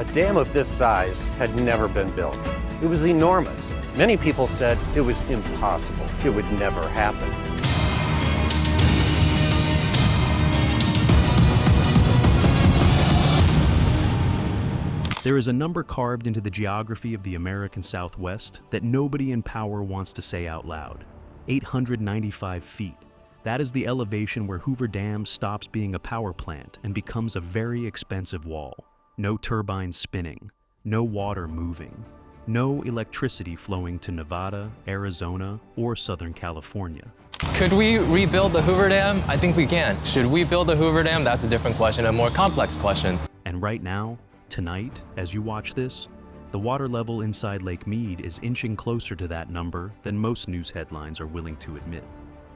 A dam of this size had never been built. It was enormous. Many people said it was impossible. It would never happen. There is a number carved into the geography of the American Southwest that nobody in power wants to say out loud. 895 feet. That is the elevation where Hoover Dam stops being a power plant and becomes a very expensive wall. No turbines spinning, no water moving, no electricity flowing to Nevada, Arizona, or Southern California. Could we rebuild the Hoover Dam? I think we can. Should we build the Hoover Dam? That's a different question, a more complex question. And right now, tonight, as you watch this, the water level inside Lake Mead is inching closer to that number than most news headlines are willing to admit.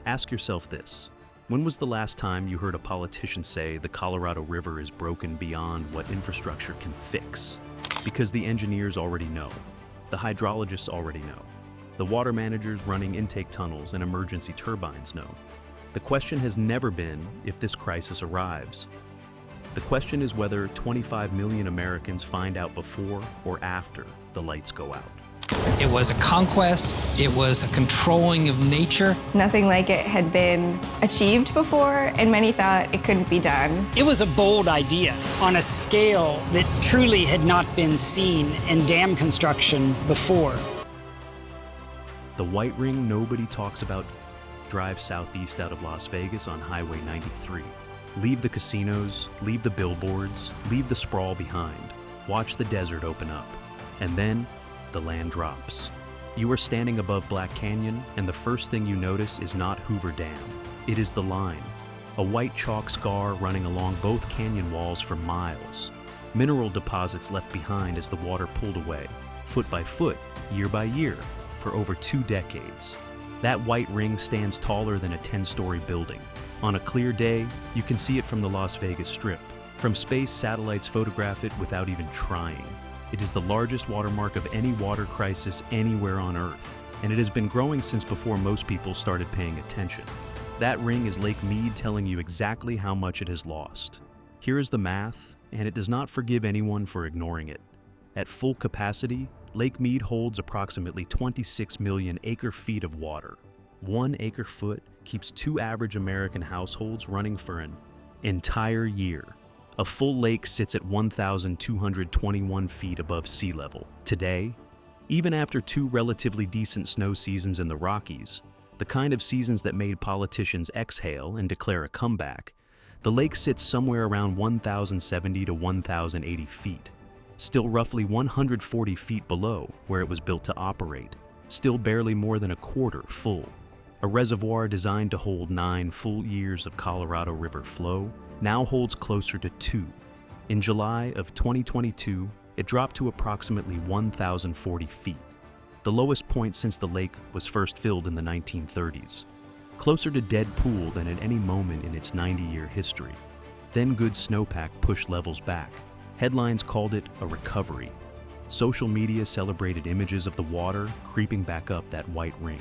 Ask yourself this. When was the last time you heard a politician say the Colorado River is broken beyond what infrastructure can fix? Because the engineers already know. The hydrologists already know. The water managers running intake tunnels and emergency turbines know. The question has never been if this crisis arrives. The question is whether 25 million Americans find out before or after the lights go out. It was a conquest, it was a controlling of nature. Nothing like it had been achieved before, and many thought it couldn't be done. It was a bold idea on a scale that truly had not been seen in dam construction before. The white ring nobody talks about drives southeast out of Las Vegas on Highway 93. Leave the casinos, leave the billboards, leave the sprawl behind. Watch the desert open up. And then, the land drops. You are standing above Black Canyon, and the first thing you notice is not Hoover Dam. It is the line, a white chalk scar running along both canyon walls for miles. Mineral deposits left behind as the water pulled away, foot by foot, year by year, for over 2 decades. That white ring stands taller than a 10-story building. On a clear day, you can see it from the Las Vegas Strip. From space, satellites photograph it without even trying. It is the largest watermark of any water crisis anywhere on Earth, and it has been growing since before most people started paying attention. That ring is Lake Mead telling you exactly how much it has lost. Here is the math, and it does not forgive anyone for ignoring it. At full capacity, Lake Mead holds approximately 26 million acre-feet of water. 1 acre-foot keeps 2 average American households running for an entire year. A full lake sits at 1,221 feet above sea level. Today, even after 2 relatively decent snow seasons in the Rockies, the kind of seasons that made politicians exhale and declare a comeback, the lake sits somewhere around 1,070 to 1,080 feet, still roughly 140 feet below where it was built to operate, still barely more than a quarter full. A reservoir designed to hold 9 full years of Colorado River flow now holds closer to 2. In July of 2022, it dropped to approximately 1,040 feet, the lowest point since the lake was first filled in the 1930s, closer to dead pool than at any moment in its 90-year history. Then good snowpack pushed levels back. Headlines called it a recovery. Social media celebrated images of the water creeping back up that white ring.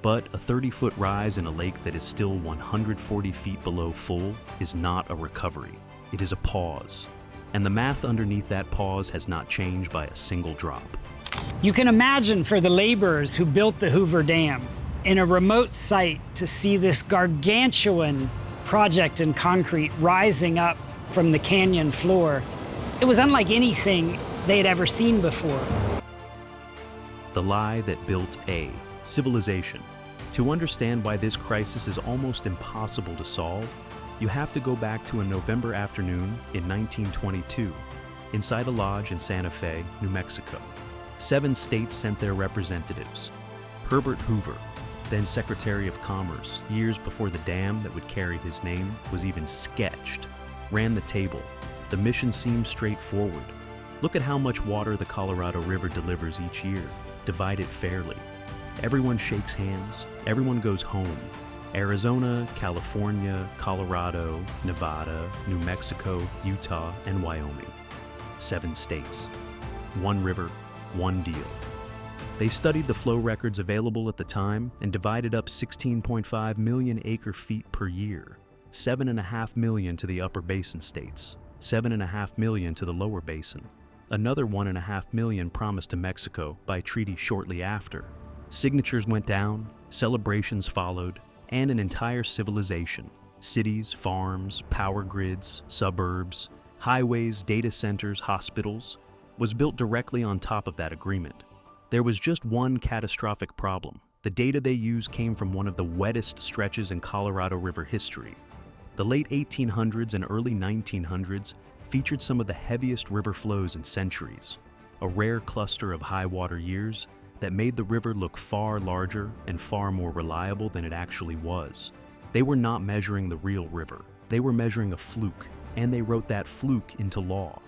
But a 30-foot rise in a lake that is still 140 feet below full is not a recovery. It is a pause. And the math underneath that pause has not changed by a single drop. You can imagine for the laborers who built the Hoover Dam in a remote site to see this gargantuan project in concrete rising up from the canyon floor. It was unlike anything they had ever seen before. The lie that built a civilization. To understand why this crisis is almost impossible to solve, you have to go back to a November afternoon in 1922, inside a lodge in Santa Fe, New Mexico. 7 states sent their representatives. Herbert Hoover, then Secretary of Commerce, years before the dam that would carry his name was even sketched, ran the table. The mission seemed straightforward. Look at how much water the Colorado River delivers each year. Divide it fairly. Everyone shakes hands, everyone goes home. Arizona, California, Colorado, Nevada, New Mexico, Utah, and Wyoming. 7 states. 1 river, 1 deal. They studied the flow records available at the time and divided up 16.5 million acre-feet per year. 7.5 million to the upper basin states, 7.5 million to the lower basin. Another 1.5 million promised to Mexico by treaty shortly after. Signatures went down, celebrations followed, and an entire civilization, cities, farms, power grids, suburbs, highways, data centers, hospitals, was built directly on top of that agreement. There was just one catastrophic problem. The data they used came from one of the wettest stretches in Colorado River history. The late 1800s and early 1900s featured some of the heaviest river flows in centuries, a rare cluster of high water years that made the river look far larger and far more reliable than it actually was. They were not measuring the real river. They were measuring a fluke, and they wrote that fluke into law.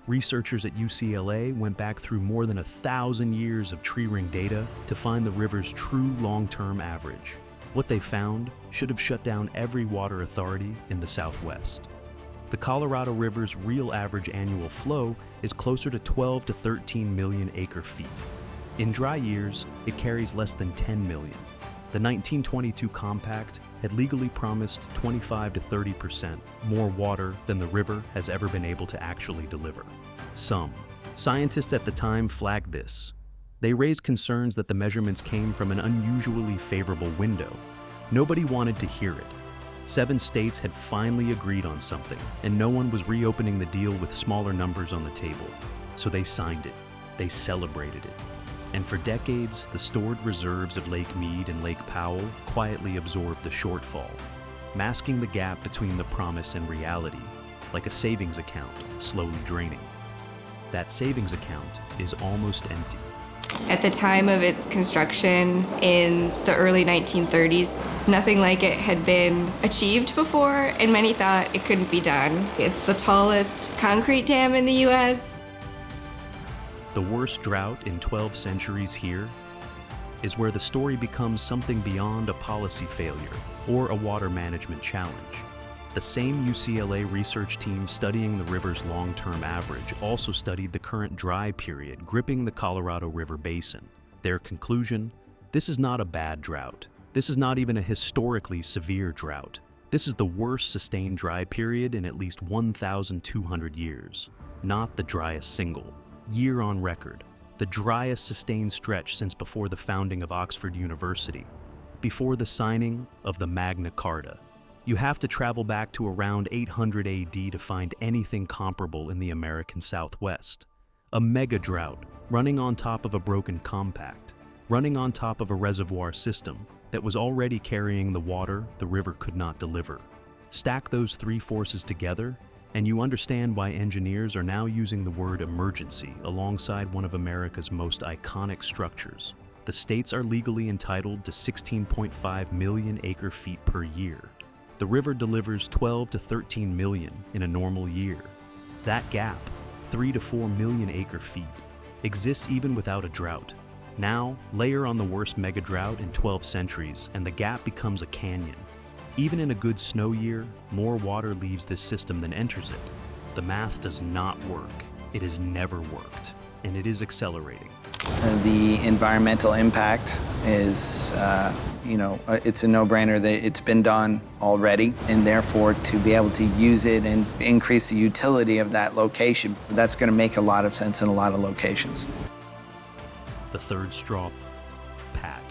Researchers at UCLA went back through more than 1,000 years of tree ring data to find the river's true long-term average. What they found should have shut down every water authority in the Southwest. The Colorado River's real average annual flow is closer to 12 to 13 million acre-feet. In dry years, it carries less than 10 million. The 1922 compact had legally promised 25 to 30% more water than the river has ever been able to actually deliver. Some scientists at the time flagged this. They raised concerns that the measurements came from an unusually favorable window. Nobody wanted to hear it. 7 states had finally agreed on something, and no one was reopening the deal with smaller numbers on the table. So they signed it. They celebrated it. And for decades, the stored reserves of Lake Mead and Lake Powell quietly absorbed the shortfall, masking the gap between the promise and reality, like a savings account slowly draining. That savings account is almost empty. At the time of its construction in the early 1930s, nothing like it had been achieved before, and many thought it couldn't be done. It's the tallest concrete dam in the U.S. The worst drought in 12 centuries here is where the story becomes something beyond a policy failure or a water management challenge. The same UCLA research team studying the river's long-term average also studied the current dry period gripping the Colorado River basin. Their conclusion: this is not a bad drought. This is not even a historically severe drought. This is the worst sustained dry period in at least 1,200 years, not the driest single year on record, the driest sustained stretch since before the founding of Oxford University, before the signing of the Magna Carta. You have to travel back to around 800 AD to find anything comparable in the American Southwest. A mega drought running on top of a broken compact, running on top of a reservoir system that was already carrying the water the river could not deliver. Stack those 3 forces together, and you understand why engineers are now using the word emergency alongside one of America's most iconic structures. The states are legally entitled to 16.5 million acre-feet per year. The river delivers 12 to 13 million in a normal year. That gap, 3 to 4 million acre-feet, exists even without a drought. Now, layer on the worst mega drought in 12 centuries, and the gap becomes a canyon. Even in a good snow year, more water leaves this system than enters it. The math does not work. It has never worked, and it is accelerating. The environmental impact is, it's a no-brainer that it's been done already, and therefore to be able to use it and increase the utility of that location, that's going to make a lot of sense in a lot of locations. The third straw, Pat.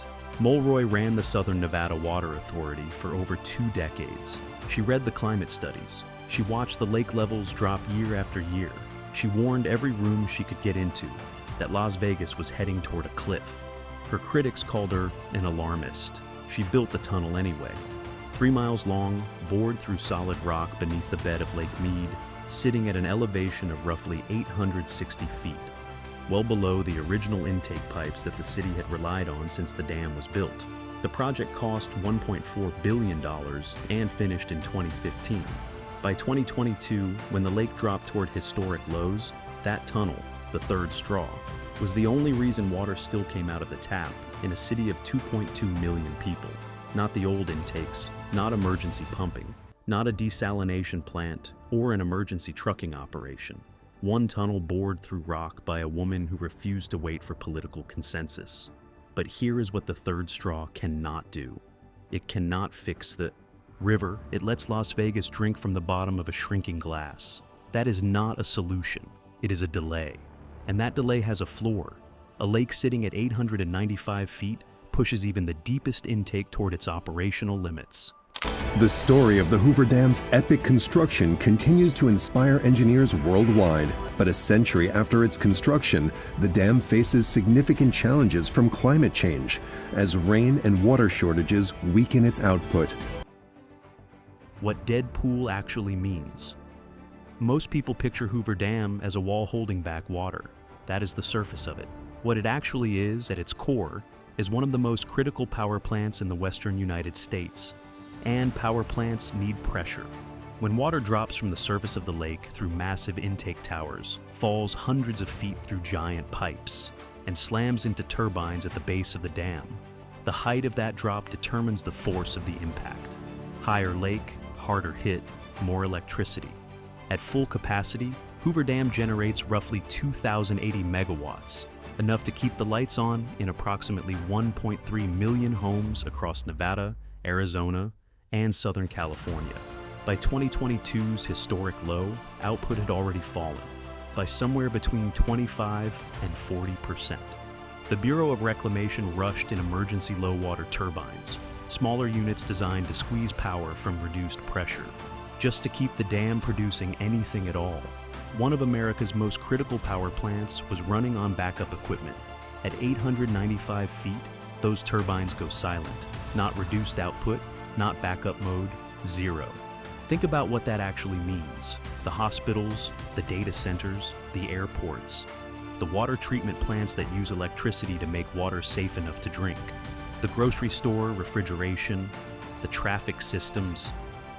Mulroy ran the Southern Nevada Water Authority for over 2 decades. She read the climate studies. She watched the lake levels drop year after year. She warned every room she could get into that Las Vegas was heading toward a cliff. Her critics called her an alarmist. She built the tunnel anyway. 3 miles long, bored through solid rock beneath the bed of Lake Mead, sitting at an elevation of roughly 860 feet. Well below the original intake pipes that the city had relied on since the dam was built. The project cost $1.4 billion and finished in 2015. By 2022, when the lake dropped toward historic lows, that tunnel, the third straw, was the only reason water still came out of the tap in a city of 2.2 million people. Not the old intakes, not emergency pumping, not a desalination plant or an emergency trucking operation. One tunnel bored through rock by a woman who refused to wait for political consensus. But here is what the third straw cannot do. It cannot fix the river. It lets Las Vegas drink from the bottom of a shrinking glass. That is not a solution. It is a delay. And that delay has a floor. A lake sitting at 895 feet pushes even the deepest intake toward its operational limits. The story of the Hoover Dam's epic construction continues to inspire engineers worldwide. But a century after its construction, the dam faces significant challenges from climate change as rain and water shortages weaken its output. What dead pool actually means. Most people picture Hoover Dam as a wall holding back water. That is the surface of it. What it actually is, at its core, is one of the most critical power plants in the western United States. And power plants need pressure. When water drops from the surface of the lake through massive intake towers, falls hundreds of feet through giant pipes, and slams into turbines at the base of the dam, the height of that drop determines the force of the impact. Higher lake, harder hit, more electricity. At full capacity, Hoover Dam generates roughly 2,080 megawatts, enough to keep the lights on in approximately 1.3 million homes across Nevada, Arizona, and Southern California. By 2022's historic low, output had already fallen by somewhere between 25 and 40%. The Bureau of Reclamation rushed in emergency low water turbines, smaller units designed to squeeze power from reduced pressure, just to keep the dam producing anything at all. One of America's most critical power plants was running on backup equipment. At 895 feet, those turbines go silent. Not reduced output, not backup mode, zero. Think about what that actually means. The hospitals, the data centers, the airports, the water treatment plants that use electricity to make water safe enough to drink, the grocery store, refrigeration, the traffic systems,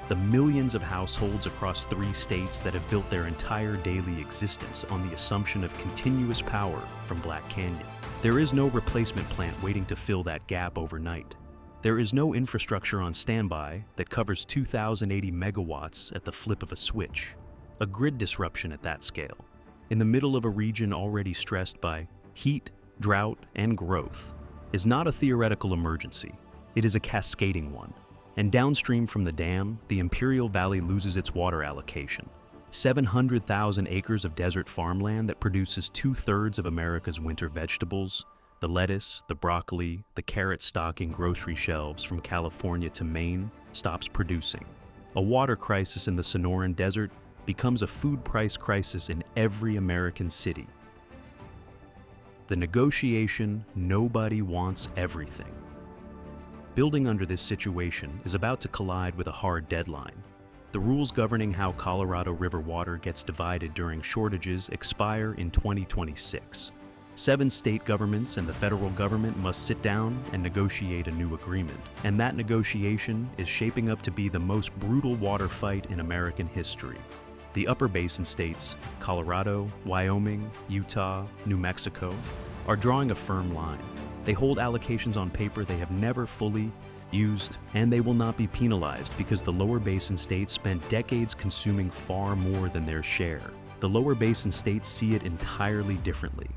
the millions of households across 3 states that have built their entire daily existence on the assumption of continuous power from Black Canyon. There is no replacement plant waiting to fill that gap overnight. There is no infrastructure on standby that covers 2,080 megawatts at the flip of a switch. A grid disruption at that scale, in the middle of a region already stressed by heat, drought, and growth, is not a theoretical emergency. It is a cascading one. And downstream from the dam, the Imperial Valley loses its water allocation. 700,000 acres of desert farmland that produces 2/3 of America's winter vegetables, the lettuce, the broccoli, the carrot stocking grocery shelves from California to Maine, stops producing. A water crisis in the Sonoran Desert becomes a food price crisis in every American city. The negotiation, nobody wants everything. Building under this situation is about to collide with a hard deadline. The rules governing how Colorado River water gets divided during shortages expire in 2026. 7 state governments and the federal government must sit down and negotiate a new agreement. And that negotiation is shaping up to be the most brutal water fight in American history. The upper basin states, Colorado, Wyoming, Utah, New Mexico, are drawing a firm line. They hold allocations on paper they have never fully used, and they will not be penalized because the lower basin states spent decades consuming far more than their share. The lower basin states see it entirely differently.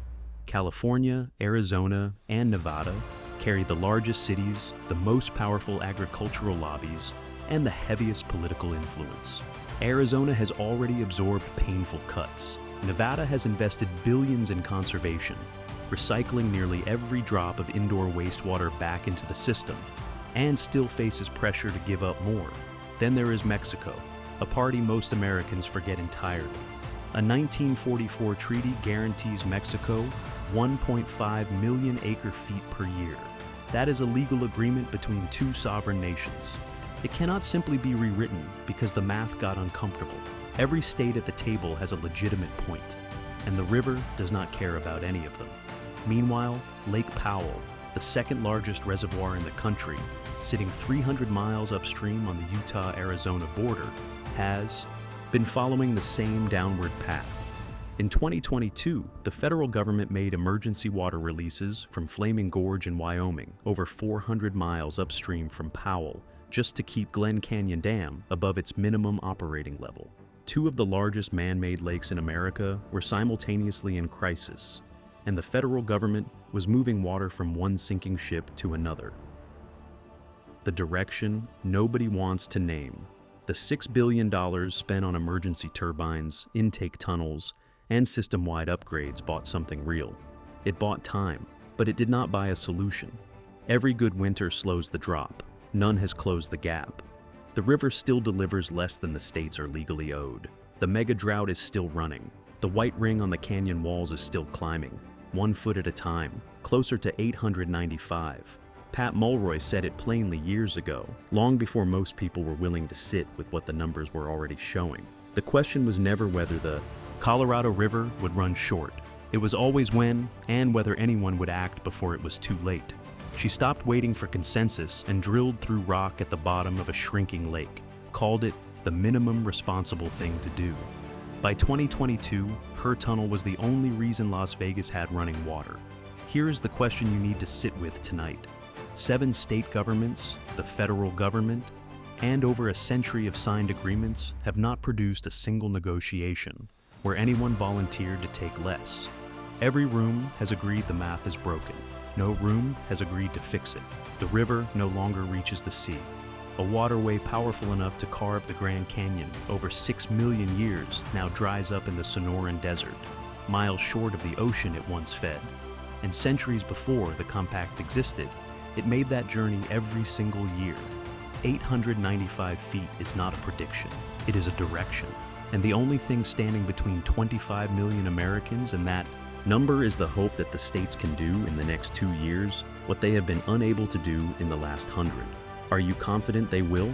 California, Arizona, and Nevada carry the largest cities, the most powerful agricultural lobbies, and the heaviest political influence. Arizona has already absorbed painful cuts. Nevada has invested billions in conservation, recycling nearly every drop of indoor wastewater back into the system, and still faces pressure to give up more. Then there is Mexico, a party most Americans forget entirely. A 1944 treaty guarantees Mexico 1.5 million acre-feet per year. That is a legal agreement between 2 sovereign nations. It cannot simply be rewritten because the math got uncomfortable. Every state at the table has a legitimate point, and the river does not care about any of them. Meanwhile, Lake Powell, the second largest reservoir in the country, sitting 300 miles upstream on the Utah-Arizona border, has been following the same downward path. In 2022, the federal government made emergency water releases from Flaming Gorge in Wyoming, over 400 miles upstream from Powell, just to keep Glen Canyon Dam above its minimum operating level. 2 of the largest man-made lakes in America were simultaneously in crisis, and the federal government was moving water from one sinking ship to another. The direction nobody wants to name. The $6 billion spent on emergency turbines, intake tunnels, and system-wide upgrades bought something real. It bought time, but it did not buy a solution. Every good winter slows the drop. None has closed the gap. The river still delivers less than the states are legally owed. The mega drought is still running. The white ring on the canyon walls is still climbing, 1 foot at a time, closer to 895. Pat Mulroy said it plainly years ago, long before most people were willing to sit with what the numbers were already showing. The question was never whether the Colorado River would run short. It was always when and whether anyone would act before it was too late. She stopped waiting for consensus and drilled through rock at the bottom of a shrinking lake, called it the minimum responsible thing to do. By 2022, her tunnel was the only reason Las Vegas had running water. Here is the question you need to sit with tonight. 7 state governments, the federal government, and over a century of signed agreements have not produced a single negotiation where anyone volunteered to take less. Every room has agreed the math is broken. No room has agreed to fix it. The river no longer reaches the sea. A waterway powerful enough to carve the Grand Canyon over 6 million years now dries up in the Sonoran Desert, miles short of the ocean it once fed. And centuries before the compact existed, it made that journey every single year. 895 feet is not a prediction, it is a direction. And the only thing standing between 25 million Americans and that number is the hope that the states can do in the next 2 years what they have been unable to do in the last 100. Are you confident they will?